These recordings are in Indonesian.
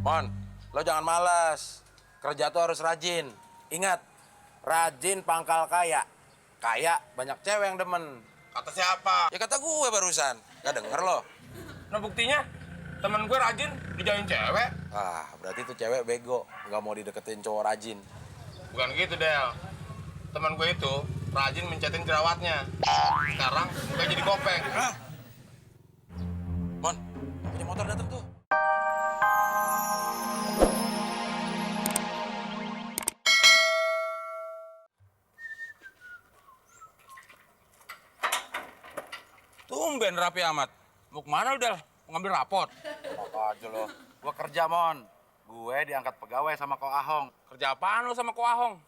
Mon, lo jangan malas. Kerja tuh harus rajin. Ingat, rajin pangkal kaya. Kaya banyak cewek yang demen. Kata siapa? Ya kata gue barusan. Gak denger lo. Nah buktinya, temen gue rajin dijauhin cewek. Ah, berarti tuh cewek bego. Gak mau dideketin cowok rajin. Bukan gitu, Del. Temen gue itu rajin mencetin jerawatnya. Sekarang mukanya jadi kopeng. Hah? Mon, punya motor datang tuh. Tumben rapi amat. Mau kemana lu, Del? Mau ngambil rapot? Apa aja lo. Gue kerja, Mon. Gue diangkat pegawai sama Ko Ahong. Kerja apaan lu sama Ko Ahong?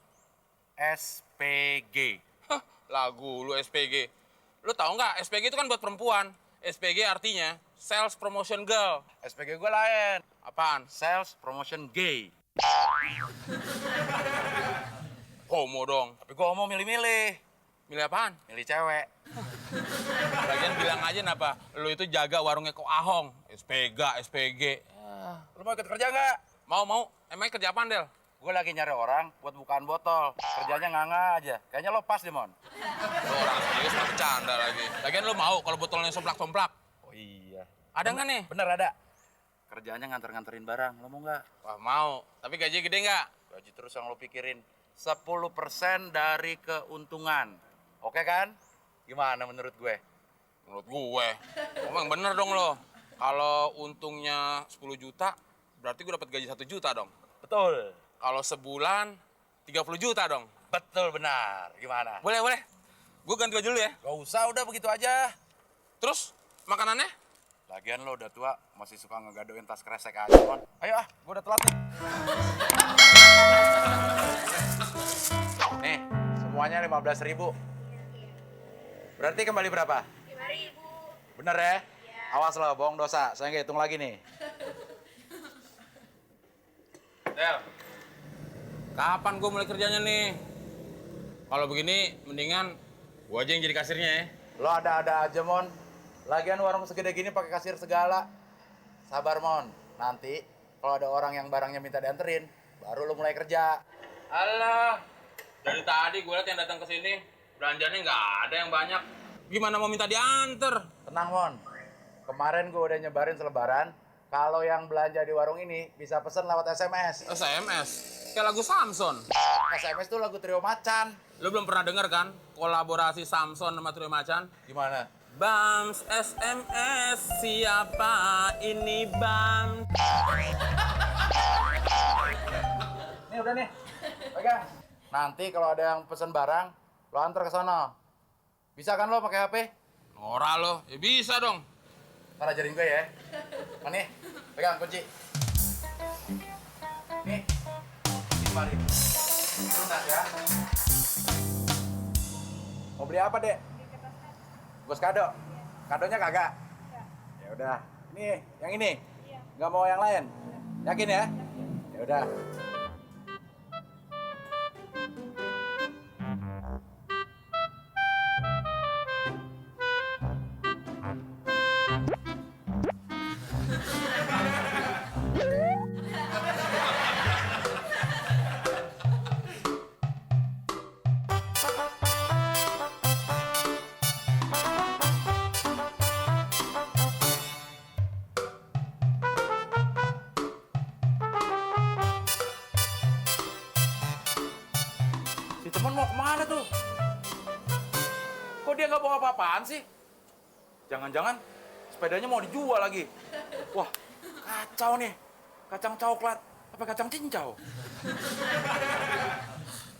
SPG. Hah, lagu lu SPG. Lu tahu nggak, SPG itu kan buat perempuan. SPG artinya Sales Promotion Girl. SPG gue lain. Apaan? Sales Promotion Gay. Homo dong. Tapi gue mau milih-milih. Milih apaan? Milih cewek. Lagian bilang aja napa, lu itu jaga warungnya Ko Ahong. SPG. Lo mau ikut kerja nggak? Mau. Emangnya kerja apaan, Del? Gue lagi nyari orang buat bukaan botol. Kerjanya nganga aja. Kayaknya lo pas deh, Mon. Lu orang serius mah bercanda lagi. Lagian lu mau kalau botolnya somplak-somplak? Oh iya. Ada nggak nih? Bener ada. Kerjanya nganter-nganterin barang. Lo mau nggak? Wah, mau. Tapi gajinya gede nggak? Gaji terus yang lo pikirin. 10% dari keuntungan. Oke kan? Gimana menurut gue? Menurut gue, emang bener dong lo. Kalau untungnya 10 juta, berarti gue dapat gaji 1 juta dong. Betul. Kalau sebulan, 30 juta dong. Betul benar. Gimana? Boleh. Gue ganti baju dulu ya. Gak usah, udah begitu aja. Terus, makanannya? Lagian lo udah tua, masih suka ngegadoin tas kresek aja, Mon. Ayo gue udah telat nih. Nih, semuanya 15.000. Berarti kembali berapa? 5.000. Bener ya? Iya. Awas lo, bohong dosa. Saya nggak hitung lagi nih. Del, kapan gue mulai kerjanya nih? Kalau begini, mendingan gue aja yang jadi kasirnya ya. Lo ada-ada aja, Mon. Lagian warung segede gini pakai kasir segala. Sabar, Mon. Nanti kalau ada orang yang barangnya minta dianterin, baru lo mulai kerja. Alah, dari tadi gue liat yang datang ke sini, belanjanya nggak ada yang banyak. Gimana mau minta diantar? Tenang, Mon. Kemarin gue udah nyebarin selebaran. Kalau yang belanja di warung ini bisa pesen lewat SMS. SMS? Kayak lagu Samson. SMS tuh lagu Trio Macan. Lo belum pernah denger kan kolaborasi Samson sama Trio Macan? Gimana? Bams SMS, siapa ini Bams? Nih udah nih. Pegang. Nanti kalau ada yang pesen barang, lo antar ke sana. Bisa kan lo pakai HP? Norak lo, ya bisa dong. Ntar ajarin gue ya. Mana nih? Pegang kunci. Nih. 5.000. Lunas ya. Mau beli apa, Dek? Bos kado. Kadonya kagak? Ya udah. Nih, yang ini. Nggak mau yang lain? Yakin ya? Ya udah. Si temen mau kemana tuh? Kok dia nggak bawa apa-apaan sih? Jangan-jangan sepedanya mau dijual lagi. Wah, kacau nih. Kacang coklat apa kacang cincau?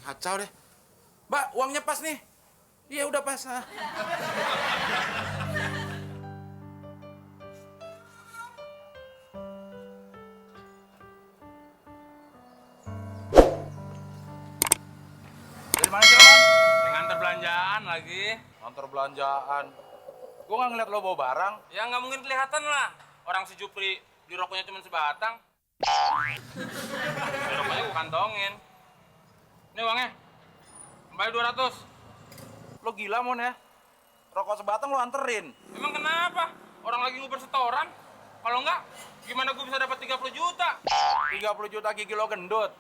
Kacau deh. Mbak, uangnya pas nih. Iya udah pas. Dari mana sih lo, Man? Nganter belanjaan lagi. Kantor belanjaan. Gue nggak ngeliat lo bawa barang. Ya nggak mungkin kelihatan lah. Orang si Jupri di rokoknya cuma sebatang. Di rokoknya gue kantongin. Ini uangnya. Kembali 200. Lo gila, Mon ya? Rokok sebatang lo anterin. Emang kenapa? Orang lagi nguber setoran. Kalau enggak, gimana gue bisa dapat 30 juta? 30 juta gigi lo gendut.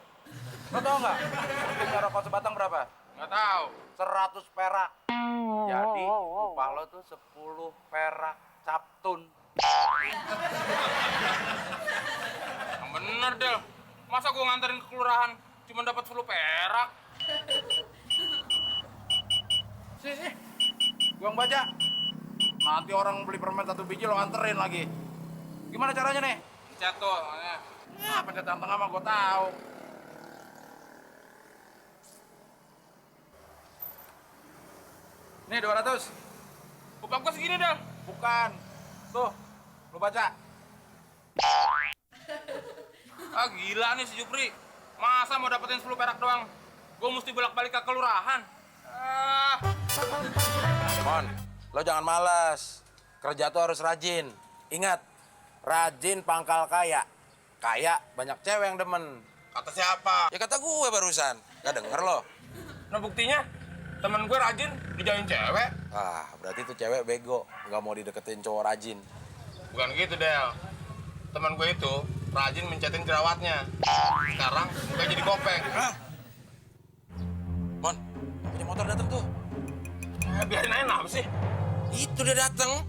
Lo tau nggak? Harga rokok sebatang berapa? Nggak tahu. 100 perak. Jadi upah lo tuh 10 perak captun. Yang bener, Del. Masa gue nganterin ke kelurahan cuma dapat 10 perak? Sih. Gua baca. Nanti orang beli permen 1 biji lo anterin lagi. Gimana caranya nih? Pencet tuh. Makanya. Ya, pencet yang tengah mah gua tahu. Nih 200. Upah gue segini, Del. Bukan. Tuh, lo baca. Ah, gila nih si Jupri. Masa mau dapetin 10 perak doang? Gue mesti bolak-balik ke kelurahan. Ah. Mon, lo jangan malas. Kerja tuh harus rajin. Ingat, rajin pangkal kaya. Kaya banyak cewek yang demen. Kata siapa? Ya kata gue barusan. Gak denger lo? Nah buktinya, temen gue rajin dijauhin cewek. Ah, berarti tuh cewek bego. Nggak mau dideketin cowok rajin. Bukan gitu, Del. Temen gue itu rajin mencetin jerawatnya. Sekarang muka jadi kopeng. Hah? Mon, punya motor datang tuh. Biarin aja apa sih? Itu dia datang.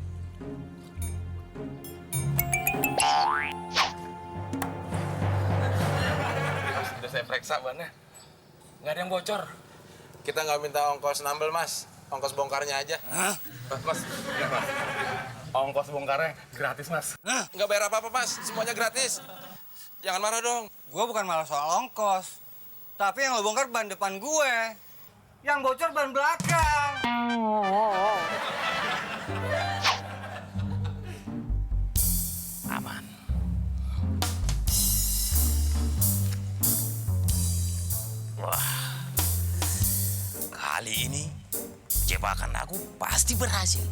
Sudah saya periksa bannya. Nggak ada yang bocor. Kita nggak minta ongkos nambel, Mas. Ongkos bongkarnya aja. Hah? Mas, ya, Mas. Ongkos bongkarnya gratis, Mas. Nggak bayar apa-apa, Mas. Semuanya gratis. Jangan marah dong. Gue bukan malah soal ongkos. Tapi yang lo bongkar ban depan gue. Yang bocor ban belakang. Aman. Wah, kali ini jebakan aku pasti berhasil.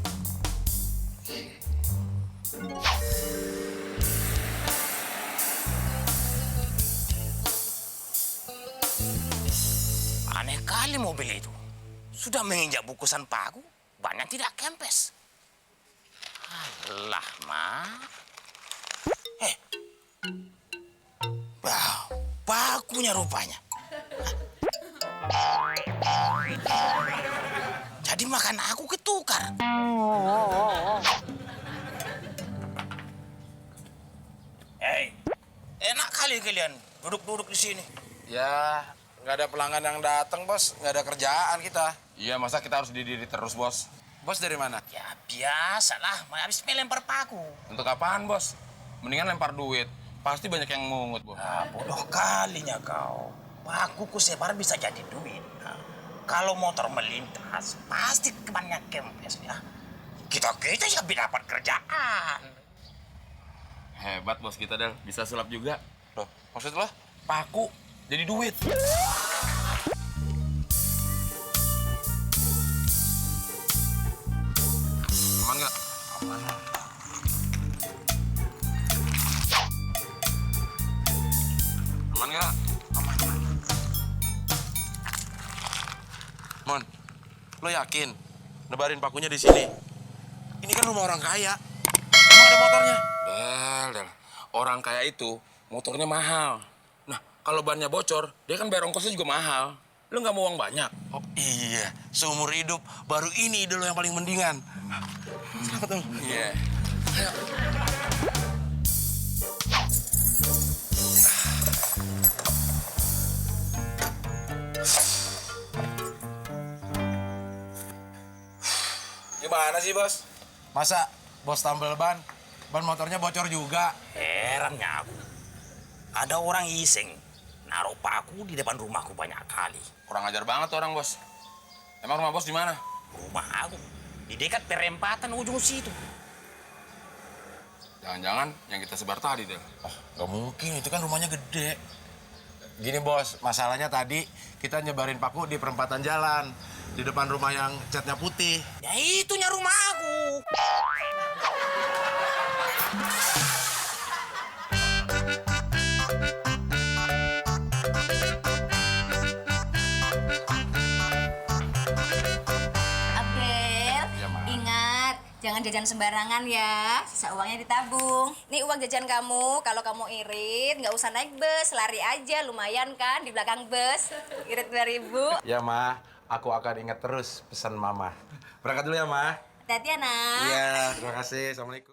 Aneh kali mobil itu. Sudah menginjak bukusan paku, banyak tidak kempes. Alah, Mak. Wow, pakunya rupanya. Jadi makan aku ketukar. Hei, enak kali kalian duduk-duduk di sini. Ya, nggak ada pelanggan yang datang, Bos. Nggak ada kerjaan kita. Iya, masa kita harus didiri terus, Bos? Bos dari mana? Ya biasalah, habis melempar paku. Untuk apaan, Bos? Mendingan lempar duit. Pasti banyak yang mungut, Bos. Ah, bodoh kalinya kau. Paku ku sebar bisa jadi duit. Nah, kalau motor melintas, pasti banyak kempes ya. Kita ya dapat kerjaan. Hebat, Bos kita, Del. Bisa sulap juga. Loh, maksud lo? Paku jadi duit. Aman nggak? Aman. Aman nggak? Aman. Mon, lo yakin nebarin pakunya di sini? Ini kan rumah orang kaya. Emang ada motornya? Del. Orang kaya itu motornya mahal. Nah, kalau bannya bocor, dia kan bayar ongkosnya juga mahal. Lu nggak mau uang banyak? Oh iya, seumur hidup baru ini ide lo yang paling mendingan. Selamat dong. Iya. Ayo. Gimana sih, Bos? Masa bos tambal ban motornya bocor juga? Herannya aku. Ada orang iseng naruh paku di depan rumahku banyak kali. Kurang ajar banget tuh orang, Bos. Emang rumah Bos di mana? Rumah aku di dekat perempatan ujung situ. Jangan-jangan yang kita sebar tadi, Del. Oh, nggak mungkin, itu kan rumahnya gede. Gini, Bos, masalahnya tadi kita nyebarin paku di perempatan jalan. Di depan rumah yang catnya putih. Ya itunya rumah aku. Abel, Iya, Ma. ingat jangan Jangan jajan sembarangan ya, sisa uangnya ditabung. Nih uang jajan kamu, kalau kamu irit nggak usah naik bus, lari aja, lumayan kan di belakang bus. Irit 2.000. Ya, Ma. Aku akan ingat terus pesan Mama. Berangkat dulu ya, Ma. Hati-hati ya, nak. Iya, terima kasih. Assalamualaikum.